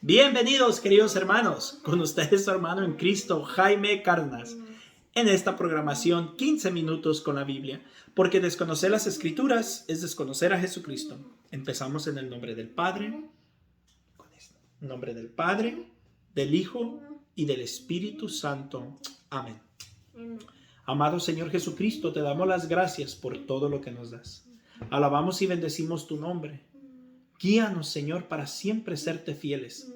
Bienvenidos, queridos hermanos, con ustedes su hermano en Cristo, Jaime Cárdenas, en esta programación 15 minutos con la Biblia, porque desconocer las Escrituras es desconocer a Jesucristo. Empezamos en el nombre del Padre, del Hijo y del Espíritu Santo. Amén. Amado Señor Jesucristo, te damos las gracias por todo lo que nos das. Alabamos y bendecimos tu nombre. Guíanos, Señor, para siempre serte fieles.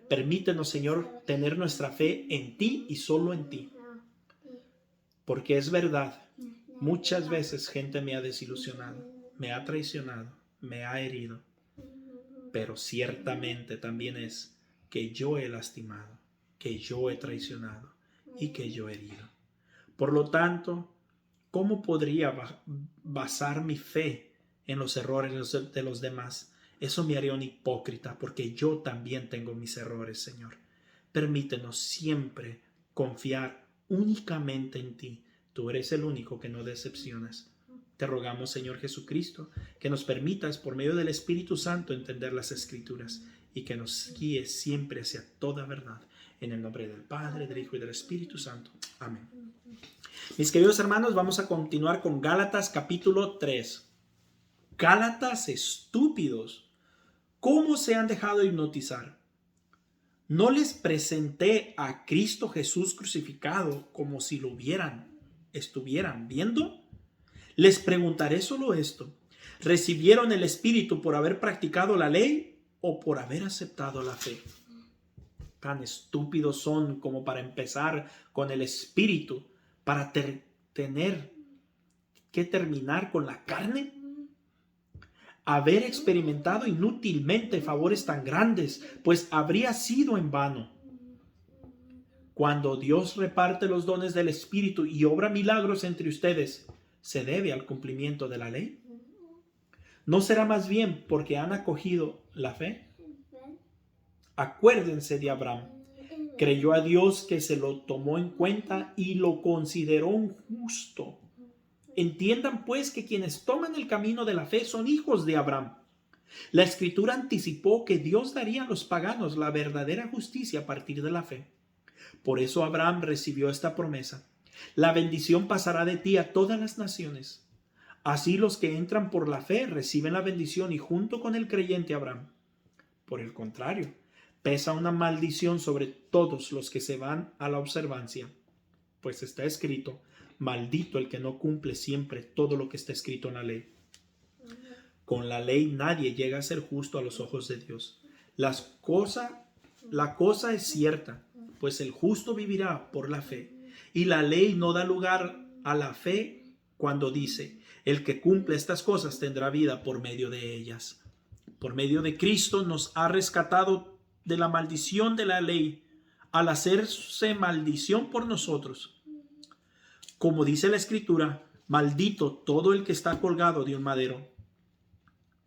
Permítenos, Señor, tener nuestra fe en ti y solo en ti. Porque es verdad, muchas veces gente me ha desilusionado, me ha traicionado, me ha herido. Pero ciertamente también es que yo he lastimado, que yo he traicionado y que yo he herido. Por lo tanto, ¿cómo podría basar mi fe en los errores de los demás? Eso me haría un hipócrita, porque yo también tengo mis errores, Señor. Permítenos siempre confiar únicamente en ti. Tú eres el único que no decepcionas. Te rogamos, Señor Jesucristo, que nos permitas por medio del Espíritu Santo entender las Escrituras y que nos guíes siempre hacia toda verdad. En el nombre del Padre, del Hijo y del Espíritu Santo. Amén. Mis queridos hermanos, vamos a continuar con Gálatas capítulo 3. Gálatas estúpidos, ¿cómo se han dejado hipnotizar? ¿No les presenté a Cristo Jesús crucificado como si lo estuvieran viendo? Les preguntaré solo esto: ¿recibieron el Espíritu por haber practicado la ley o por haber aceptado la fe? Tan estúpidos son como para empezar con el Espíritu para tener que terminar con la carne. Haber experimentado inútilmente favores tan grandes, pues habría sido en vano. Cuando Dios reparte los dones del Espíritu y obra milagros entre ustedes, ¿se debe al cumplimiento de la ley? ¿No será más bien porque han acogido la fe? Acuérdense de Abraham. Creyó a Dios, que se lo tomó en cuenta y lo consideró un justo. Entiendan pues que quienes toman el camino de la fe son hijos de Abraham. La Escritura anticipó que Dios daría a los paganos la verdadera justicia a partir de la fe. Por eso Abraham recibió esta promesa: la bendición pasará de ti a todas las naciones. Así los que entran por la fe reciben la bendición y junto con el creyente Abraham. Por el contrario, pesa una maldición sobre todos los que se van a la observancia, pues está escrito: maldito el que no cumple siempre todo lo que está escrito en la ley. Con la ley nadie llega a ser justo a los ojos de Dios. La cosa es cierta, pues el justo vivirá por la fe. Y la ley no da lugar a la fe cuando dice: el que cumple estas cosas tendrá vida por medio de ellas. Por medio de Cristo nos ha rescatado de la maldición de la ley, al hacerse maldición por nosotros. Como dice la Escritura: maldito todo el que está colgado de un madero.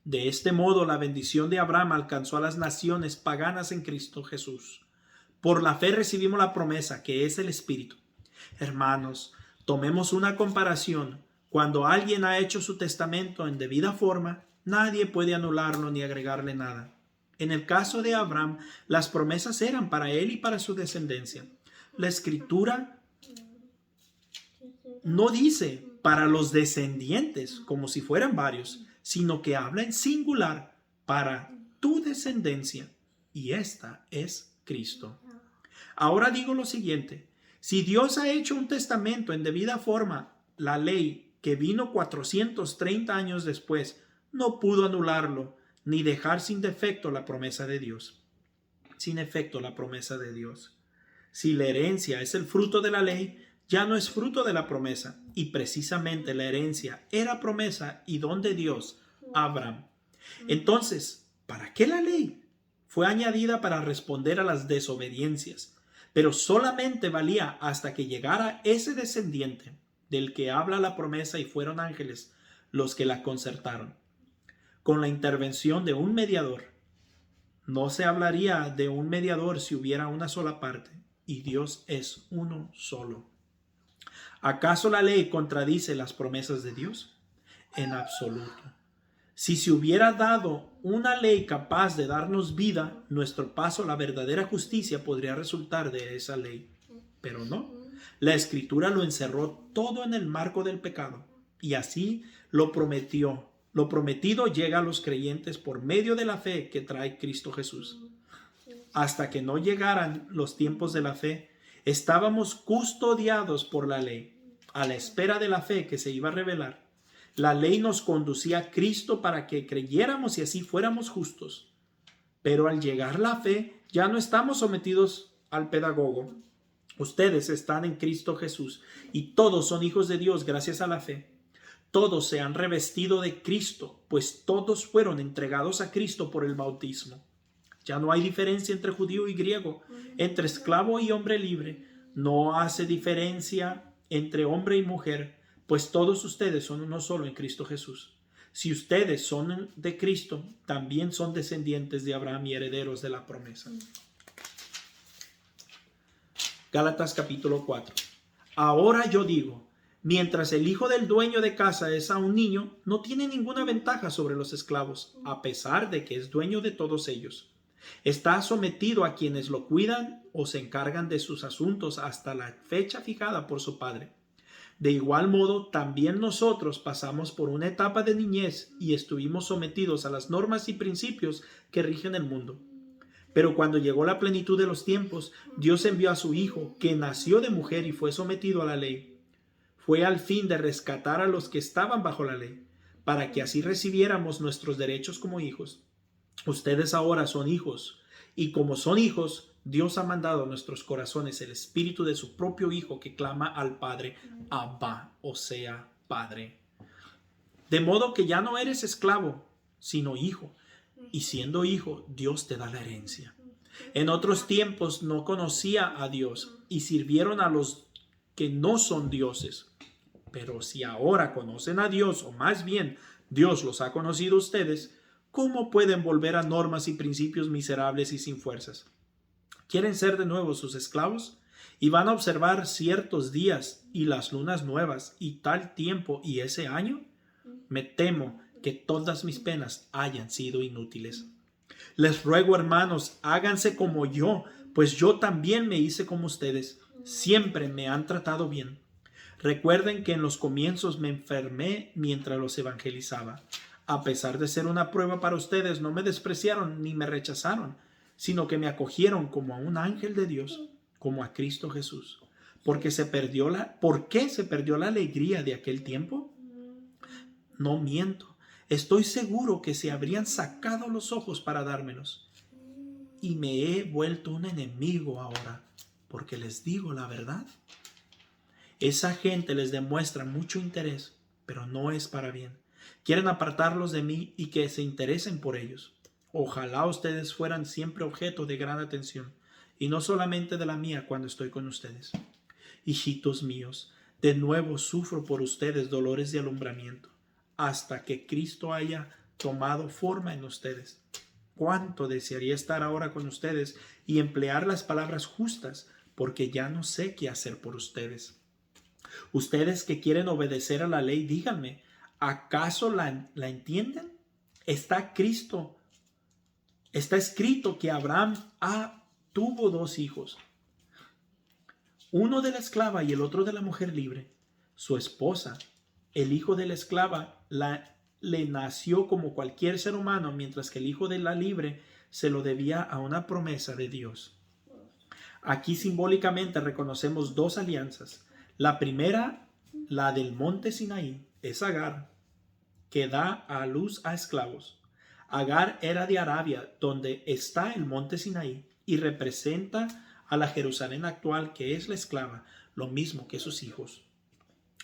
De este modo la bendición de Abraham alcanzó a las naciones paganas en Cristo Jesús. Por la fe recibimos la promesa, que es el Espíritu. Hermanos, tomemos una comparación. Cuando alguien ha hecho su testamento en debida forma, nadie puede anularlo ni agregarle nada. En el caso de Abraham, las promesas eran para él y para su descendencia. La Escritura no dice para los descendientes como si fueran varios, sino que habla en singular: para tu descendencia, y esta es Cristo. Ahora digo lo siguiente: si Dios ha hecho un testamento en debida forma, la ley, que vino 430 años después, no pudo anularlo ni dejar sin efecto la promesa de Dios. Si la herencia es el fruto de la ley, ya no es fruto de la promesa, y precisamente la herencia era promesa y don de Dios a Abraham. Entonces, ¿para qué la ley? Fue añadida para responder a las desobediencias, pero solamente valía hasta que llegara ese descendiente del que habla la promesa, y fueron ángeles los que la concertaron. Con la intervención de un mediador. No se hablaría de un mediador si hubiera una sola parte, y Dios es uno solo. ¿Acaso la ley contradice las promesas de Dios? En absoluto. Si se hubiera dado una ley capaz de darnos vida, nuestro paso a la verdadera justicia podría resultar de esa ley. Pero no. La Escritura lo encerró todo en el marco del pecado. Y así lo prometió. Lo prometido llega a los creyentes por medio de la fe que trae Cristo Jesús. Hasta que no llegaran los tiempos de la fe, estábamos custodiados por la ley, a la espera de la fe que se iba a revelar. La ley nos conducía a Cristo para que creyéramos y así fuéramos justos. Pero al llegar la fe, ya no estamos sometidos al pedagogo. Ustedes están en Cristo Jesús y todos son hijos de Dios gracias a la fe. Todos se han revestido de Cristo, pues todos fueron entregados a Cristo por el bautismo. Ya no hay diferencia entre judío y griego, entre esclavo y hombre libre. No hace diferencia entre hombre y mujer, pues todos ustedes son uno solo en Cristo Jesús. Si ustedes son de Cristo, también son descendientes de Abraham y herederos de la promesa. Gálatas capítulo 4. Ahora yo digo, mientras el hijo del dueño de casa es aún niño, no tiene ninguna ventaja sobre los esclavos, a pesar de que es dueño de todos ellos. Está sometido a quienes lo cuidan o se encargan de sus asuntos hasta la fecha fijada por su padre. De igual modo, también nosotros pasamos por una etapa de niñez y estuvimos sometidos a las normas y principios que rigen el mundo. Pero cuando llegó la plenitud de los tiempos, Dios envió a su Hijo, que nació de mujer y fue sometido a la ley. Fue al fin de rescatar a los que estaban bajo la ley, para que así recibiéramos nuestros derechos como hijos. Ustedes ahora son hijos, y como son hijos, Dios ha mandado a nuestros corazones el espíritu de su propio Hijo que clama al Padre, Abba, o sea, Padre. De modo que ya no eres esclavo, sino hijo, y siendo hijo, Dios te da la herencia. En otros tiempos no conocía a Dios y sirvieron a los que no son dioses. Pero si ahora conocen a Dios, o más bien Dios los ha conocido a ustedes, ¿cómo pueden volver a normas y principios miserables y sin fuerzas? ¿Quieren ser de nuevo sus esclavos? Y van a observar ciertos días y las lunas nuevas y tal tiempo y ese año. Me temo que todas mis penas hayan sido inútiles. Les ruego, hermanos, háganse como yo, pues yo también me hice como ustedes. Siempre me han tratado bien. Recuerden que en los comienzos me enfermé mientras los evangelizaba. A pesar de ser una prueba para ustedes, no me despreciaron ni me rechazaron, sino que me acogieron como a un ángel de Dios, como a Cristo Jesús. ¿Por qué se perdió la alegría de aquel tiempo? No miento. Estoy seguro que se habrían sacado los ojos para dármelos. Y me he vuelto un enemigo ahora, porque les digo la verdad. Esa gente les demuestra mucho interés, pero no es para bien. Quieren apartarlos de mí y que se interesen por ellos. Ojalá ustedes fueran siempre objeto de gran atención, y no solamente de la mía cuando estoy con ustedes. Hijitos míos, de nuevo sufro por ustedes dolores de alumbramiento, hasta que Cristo haya tomado forma en ustedes. Cuánto desearía estar ahora con ustedes y emplear las palabras justas, porque ya no sé qué hacer por ustedes. Ustedes que quieren obedecer a la ley, díganme, ¿acaso la entienden? Está escrito que Abraham tuvo 2 hijos, uno de la esclava y el otro de la mujer libre. Su esposa, el hijo de la esclava, le nació como cualquier ser humano, mientras que el hijo de la libre se lo debía a una promesa de Dios. Aquí simbólicamente reconocemos 2 alianzas. La primera, la del monte Sinaí, es Agar, que da a luz a esclavos. Agar era de Arabia, donde está el monte Sinaí, y representa a la Jerusalén actual, que es la esclava, lo mismo que sus hijos.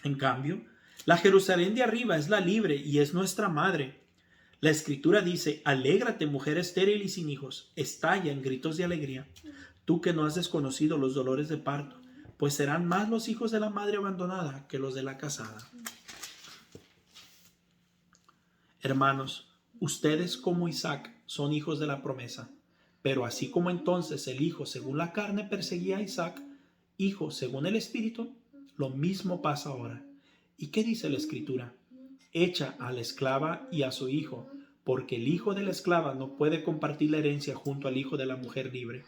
En cambio, la Jerusalén de arriba es la libre y es nuestra madre. La Escritura dice: alégrate, mujer estéril y sin hijos, estalla en gritos de alegría, tú que no has desconocido los dolores de parto, pues serán más los hijos de la madre abandonada que los de la casada. Hermanos, ustedes como Isaac son hijos de la promesa, pero así como entonces el hijo según la carne perseguía a Isaac, hijo según el espíritu, lo mismo pasa ahora. ¿Y qué dice la Escritura? Echa a la esclava y a su hijo, porque el hijo de la esclava no puede compartir la herencia junto al hijo de la mujer libre.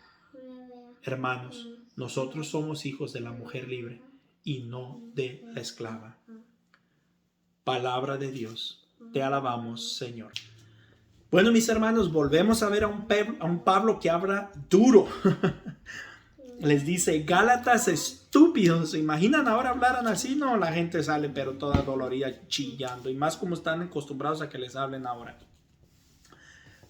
Hermanos, nosotros somos hijos de la mujer libre y no de la esclava. Palabra de Dios. Te alabamos, Señor. Bueno, mis hermanos, volvemos a ver a un Pablo que habla duro. Les dice, Gálatas estúpidos. ¿Se imaginan ahora hablaran así? No, la gente sale pero toda dolorida, chillando. Y más como están acostumbrados a que les hablen ahora.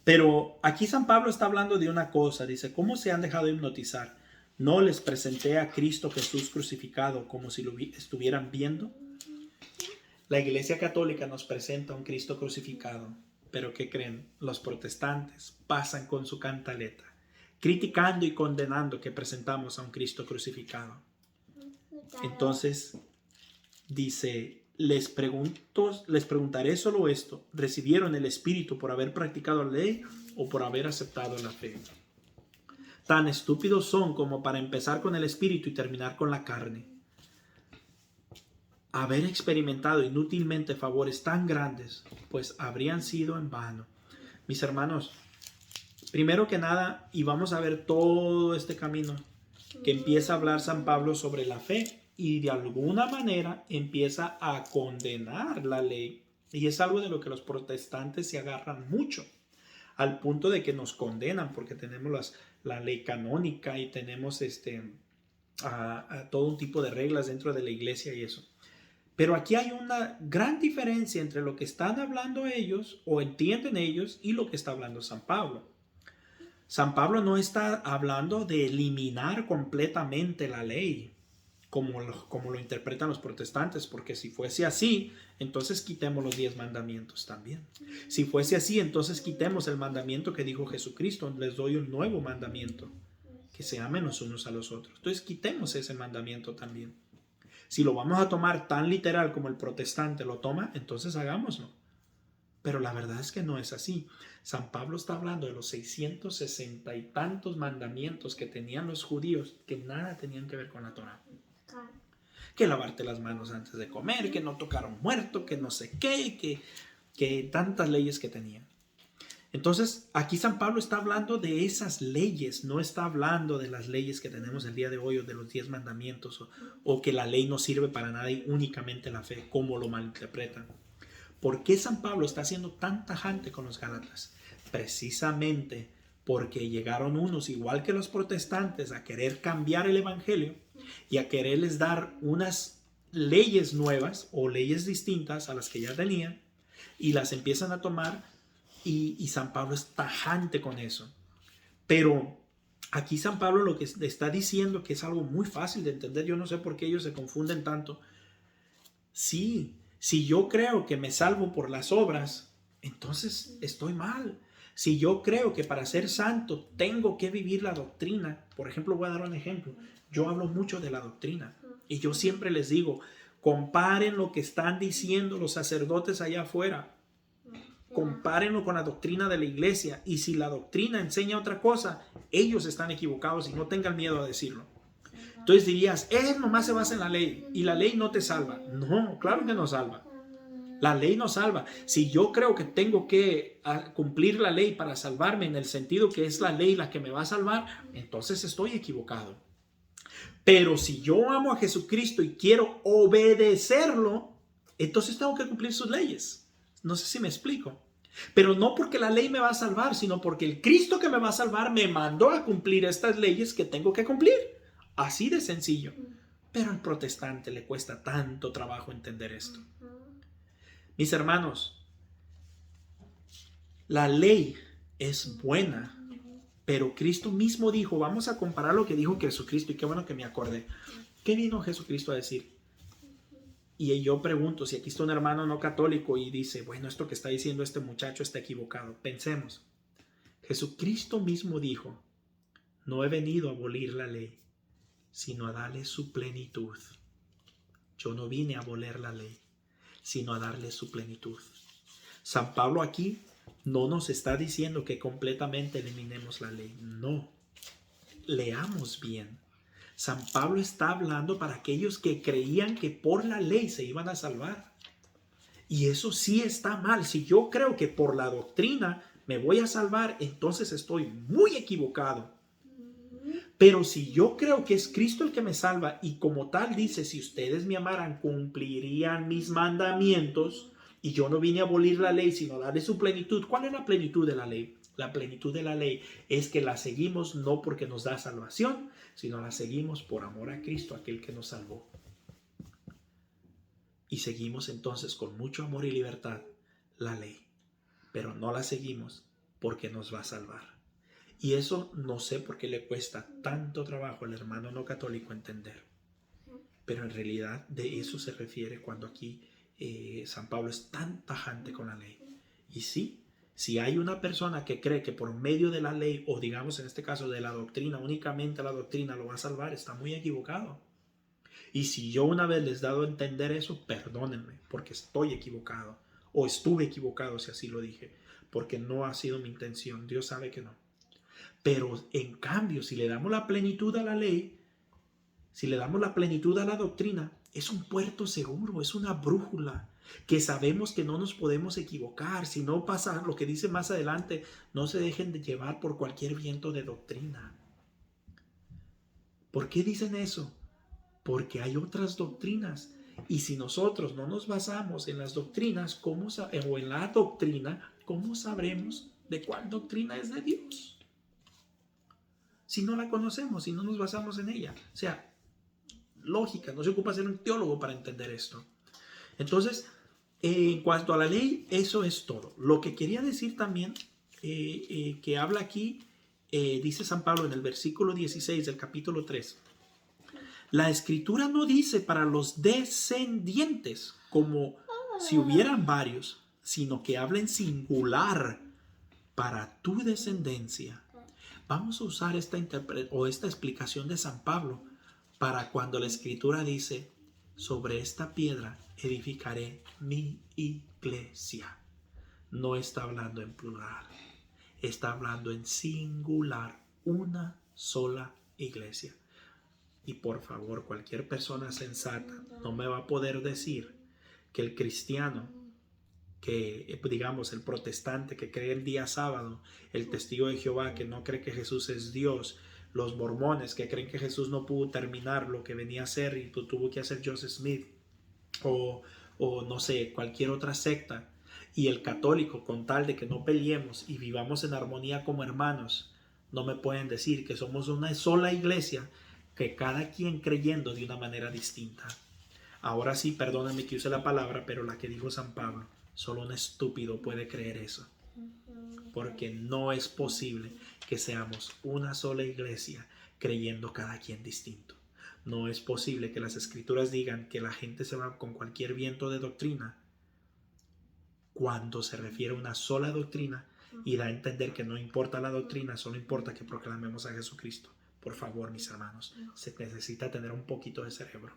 Pero aquí San Pablo está hablando de una cosa. Dice, ¿cómo se han dejado hipnotizar? ¿No les presenté a Cristo Jesús crucificado como si lo estuvieran viendo? La Iglesia Católica nos presenta a un Cristo crucificado. Pero ¿qué creen? Los protestantes pasan con su cantaleta, criticando y condenando que presentamos a un Cristo crucificado. Entonces, dice, les preguntaré solo esto, ¿recibieron el Espíritu por haber practicado la ley o por haber aceptado la fe? Tan estúpidos son como para empezar con el Espíritu y terminar con la carne. Haber experimentado inútilmente favores tan grandes, pues habrían sido en vano. Mis hermanos, primero que nada, y vamos a ver todo este camino, que empieza a hablar San Pablo sobre la fe y de alguna manera empieza a condenar la ley. Y es algo de lo que los protestantes se agarran mucho, al punto de que nos condenan porque tenemos la ley canónica y tenemos todo un tipo de reglas dentro de la iglesia y eso. Pero aquí hay una gran diferencia entre lo que están hablando ellos o entienden ellos y lo que está hablando San Pablo. San Pablo no está hablando de eliminar completamente la ley, como lo interpretan los protestantes, porque si fuese así, entonces quitemos los 10 mandamientos también. Si fuese así, entonces quitemos el mandamiento que dijo Jesucristo, les doy un nuevo mandamiento, que se amen los unos a los otros. Entonces quitemos ese mandamiento también. Si lo vamos a tomar tan literal como el protestante lo toma, entonces hagámoslo. Pero la verdad es que no es así. San Pablo está hablando de los 660 y tantos mandamientos que tenían los judíos que nada tenían que ver con la Torá. Que lavarte las manos antes de comer, que no tocar a un muerto, que no sé qué, que tantas leyes que tenían. Entonces, aquí San Pablo está hablando de esas leyes, no está hablando de las leyes que tenemos el día de hoy o de los 10 mandamientos o que la ley no sirve para nada y únicamente la fe, como lo malinterpretan. ¿Por qué San Pablo está siendo tan tajante con los Gálatas? Precisamente porque llegaron unos, igual que los protestantes, a querer cambiar el evangelio y a quererles dar unas leyes nuevas o leyes distintas a las que ya tenían y las empiezan a tomar. Y San Pablo es tajante con eso. Pero aquí San Pablo lo que está diciendo, que es algo muy fácil de entender, yo no sé por qué ellos se confunden tanto. Sí, si yo creo que me salvo por las obras, entonces estoy mal. Si yo creo que para ser santo tengo que vivir la doctrina, por ejemplo, voy a dar un ejemplo. Yo hablo mucho de la doctrina y yo siempre les digo, comparen lo que están diciendo los sacerdotes allá afuera. Compárenlo con la doctrina de la iglesia y si la doctrina enseña otra cosa, ellos están equivocados y no tengan miedo a decirlo. Entonces dirías, él nomás se basa en la ley y la ley no te salva. No, claro que no salva. La ley no salva. Si yo creo que tengo que cumplir la ley para salvarme en el sentido que es la ley la que me va a salvar, entonces estoy equivocado. Pero si yo amo a Jesucristo y quiero obedecerlo, entonces tengo que cumplir sus leyes. No sé si me explico. Pero no porque la ley me va a salvar, sino porque el Cristo que me va a salvar me mandó a cumplir estas leyes que tengo que cumplir. Así de sencillo. Pero al protestante le cuesta tanto trabajo entender esto. Mis hermanos, la ley es buena, pero Cristo mismo dijo, vamos a comparar lo que dijo Jesucristo, y qué bueno que me acordé. ¿Qué vino Jesucristo a decir? Y yo pregunto, si aquí está un hermano no católico y dice, bueno, esto que está diciendo este muchacho está equivocado. Pensemos, Jesucristo mismo dijo, no he venido a abolir la ley, sino a darle su plenitud. Yo no vine a abolir la ley, sino a darle su plenitud. San Pablo aquí no nos está diciendo que completamente eliminemos la ley. No, leamos bien. San Pablo está hablando para aquellos que creían que por la ley se iban a salvar. Y eso sí está mal. Si yo creo que por la doctrina me voy a salvar, entonces estoy muy equivocado. Pero si yo creo que es Cristo el que me salva y como tal dice, si ustedes me amaran, cumplirían mis mandamientos, y yo no vine a abolir la ley, sino a darle su plenitud. ¿Cuál es la plenitud de la ley? La plenitud de la ley es que la seguimos no porque nos da salvación, sino la seguimos por amor a Cristo, aquel que nos salvó. Y seguimos entonces con mucho amor y libertad la ley, pero no la seguimos porque nos va a salvar. Y eso no sé por qué le cuesta tanto trabajo al hermano no católico entender. Pero en realidad de eso se refiere cuando aquí San Pablo es tan tajante con la ley. Y sí, si hay una persona que cree que por medio de la ley, o digamos en este caso de la doctrina, únicamente la doctrina lo va a salvar, está muy equivocado. Y si yo una vez les he dado a entender eso, perdónenme, porque estoy equivocado. O estuve equivocado si así lo dije, porque no ha sido mi intención. Dios sabe que no. Pero en cambio, si le damos la plenitud a la ley, si le damos la plenitud a la doctrina, es un puerto seguro, es una brújula, que sabemos que no nos podemos equivocar. Si no pasa lo que dice más adelante, no se dejen de llevar por cualquier viento de doctrina. ¿Por qué dicen eso? Porque hay otras doctrinas. Y si nosotros no nos basamos en las doctrinas, o en la doctrina, ¿cómo sabremos de cuál doctrina es de Dios? Si no la conocemos, si no nos basamos en ella. O sea, lógica, no se ocupa ser un teólogo para entender esto. Entonces, en cuanto a la ley, eso es todo. Lo que quería decir también, que habla aquí, dice San Pablo en el versículo 16 del capítulo 3. La escritura no dice para los descendientes, como si hubieran varios, sino que habla en singular, para tu descendencia. Vamos a usar esta explicación de San Pablo para cuando la escritura dice, sobre esta piedra edificaré mi iglesia. No está hablando en plural, está hablando en singular, una sola iglesia. Y por favor, cualquier persona sensata no me va a poder decir que el cristiano, que digamos el protestante que cree el día sábado, el testigo de Jehová que no cree que Jesús es Dios, los mormones que creen que Jesús no pudo terminar lo que venía a hacer y tuvo que hacer Joseph Smith, o no sé, cualquier otra secta, y el católico, con tal de que no peleemos y vivamos en armonía como hermanos, no me pueden decir que somos una sola iglesia, que cada quien creyendo de una manera distinta. Ahora sí, perdónenme que use la palabra, pero la que dijo San Pablo, solo un estúpido puede creer eso. Porque no es posible que seamos una sola iglesia creyendo cada quien distinto. No es posible que las escrituras digan que la gente se va con cualquier viento de doctrina cuando se refiere a una sola doctrina y da a entender que no importa la doctrina, solo importa que proclamemos a Jesucristo. Por favor, mis hermanos, se necesita tener un poquito de cerebro.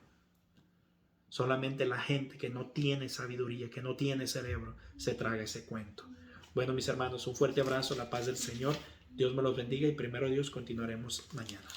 Solamente la gente que no tiene sabiduría, que no tiene cerebro, se traga ese cuento. Bueno, mis hermanos, un fuerte abrazo, la paz del Señor. Dios me los bendiga y primero Dios continuaremos mañana.